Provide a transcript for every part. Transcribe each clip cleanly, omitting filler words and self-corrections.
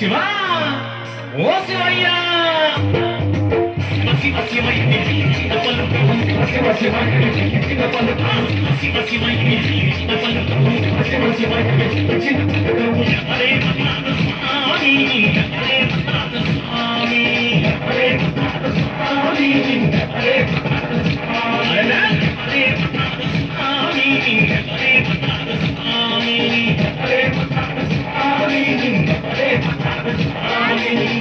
శివ ఓ శివయ్య శివ శివయ్య శివ పలుకు శివ శివయ్య శివ పలుకు శివ శివయ్య శివ పలుకు శివ శివయ్య హరే నామ స్వామి హరే నామ స్వామి హరే నామ స్వామి హరే నామ స్వామి హరే నామ స్వామి హరే నామ స్వామి హరే నామ స్వామి హరే నామ స్వామి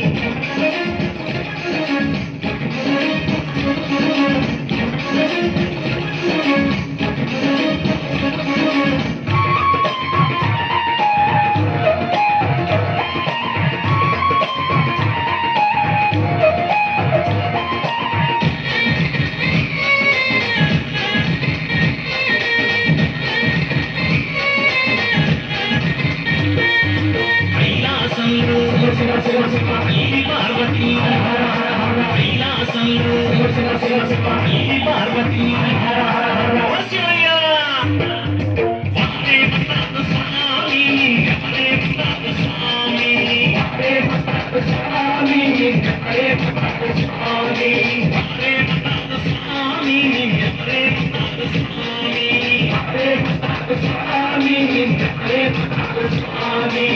పార్వతీ కైలాసంలో పార్వతీ శివయ్య వందే స్వామి హరే స్వామి హరే స్వామి హరే స్వామి హరే స్వామి హరే స్వామి హరే స్వామి హరే స్వామి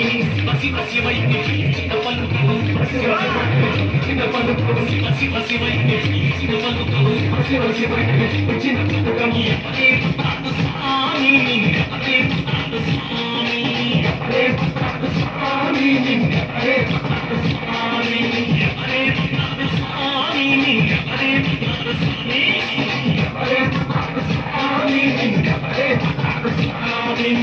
శివ శివయ్య శివ పలుకు శివ శివ పలుకు శివ శివయ్య శివ పలుకు శివ శివయ్య శివ పలుకు హరే స్వామి హరే స్వామి హరే స్వామి హరే స్వామి హరే స్వామి హరే స్వామి హరే స్వామి హరే స్వామి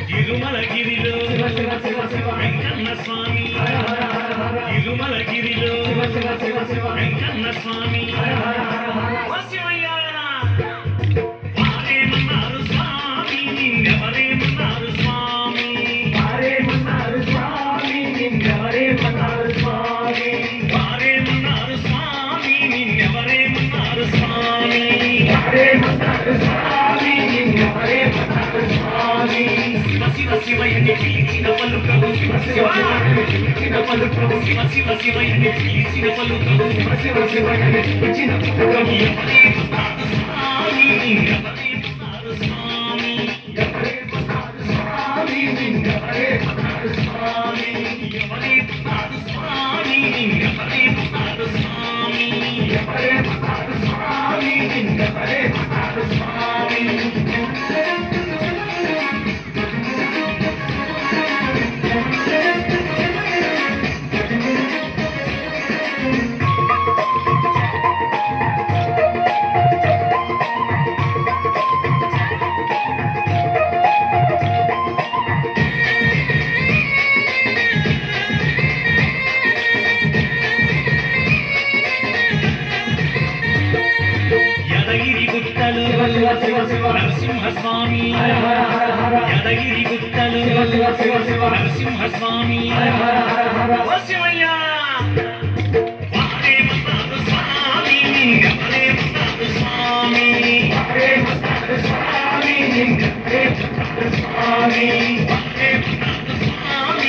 తిరుమలగిరిలో వెంకన్న స్వామి తిరుమలగిరిలో వెంకన్న స్వామి శివయ్య వారేమన్నారు స్వామి నిన్నెవరేమన్నారు స్వామి వారేమన్నారు స్వామి నిన్నెవరేమన్నారు స్వామి వారేమన్నారు స్వామి నిన్నెవరేమన్నారు స్వామి వారేమన్నారు స్వామి నిన్నెవరేమన్నారు స్వామి శివ శివయ్యని పిలిచిన పలుకవు శివ శివయ్యని పలుకవు శివ శివయ్యని పిలిచిన పలుకవు శివ శివయ్యని పిలిచిన పలుకవు ఎవరేమన్నారు స్వామి ఎవరేమన్నారు స్వామి ఎవరేమన్నారు స్వామి ఎవరేమన్నారు స్వామి ఎవరేమన్నారు స్వామి ఎవరేమన్నారు స్వామి ఎవరేమన్నారు స్వామి ఎవరేమన్నారు స్వామి నరసింహస్వామి యాదగిరి గుట్టలు నరసింహస్వామి శివయ్య వారేమన్నారు స్వామి ఎవరేమన్నారు స్వామి వారేమన్నారు స్వామి ఎవరేమన్నారు స్వామి వారేమన్నారు స్వామి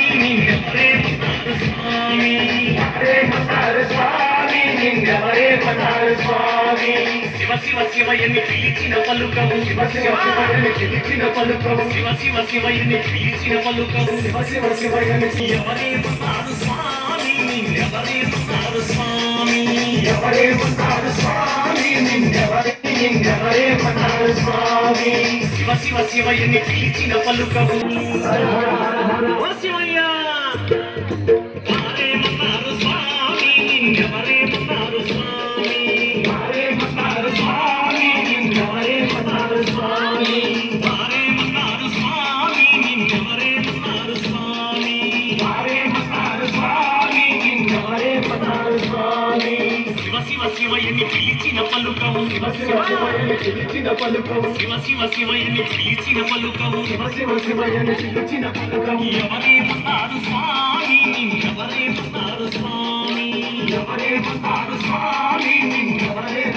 ఎవరేమన్నారు స్వామి వారేమన్నారు స్వామి ఎవరేమన్నారు స్వామి శివ శివ శివయ్యని పిలిచిన పలుకవు శివ శివ శివయ్యని పిలిచిన పలుకవు శివ శివ శివయ్యని పిలిచిన పలుకవు శివ శివ శివయ్యని ఎవరేమన్నారు స్వామి ఎవరేమన్నారు స్వామి ఎవరేమన్నారు స్వామి ఎవరేమన్నారు స్వామి శివ శివ శివయ్యని పిలిచిన పలుకవు ఓ శివయ్య వారేమన్నారు స్వామి ఎవరేమన్నారు స్వామి వారేమన్నారు స్వామి ఎవరేమన్నారు స్వామి వారేమన్నారు స్వామి ఎవరేమన్నారు స్వామి వారేమన్నారు స్వామి ఎవరేమన్నారు స్వామి శివయని పిలిచిన పలుకవు శివ శివ శివయని పిలిచిన పలుకవు శివయని పిలిచిన పలుకవు శివ శివయని పిలిచిన పలుకవు ఎవరేమన్నారు స్వామి నిన్నెవరేమన్నారు స్వామి ఎవరేమన్నారు స్వామి నిన్నెవరేమన్నారు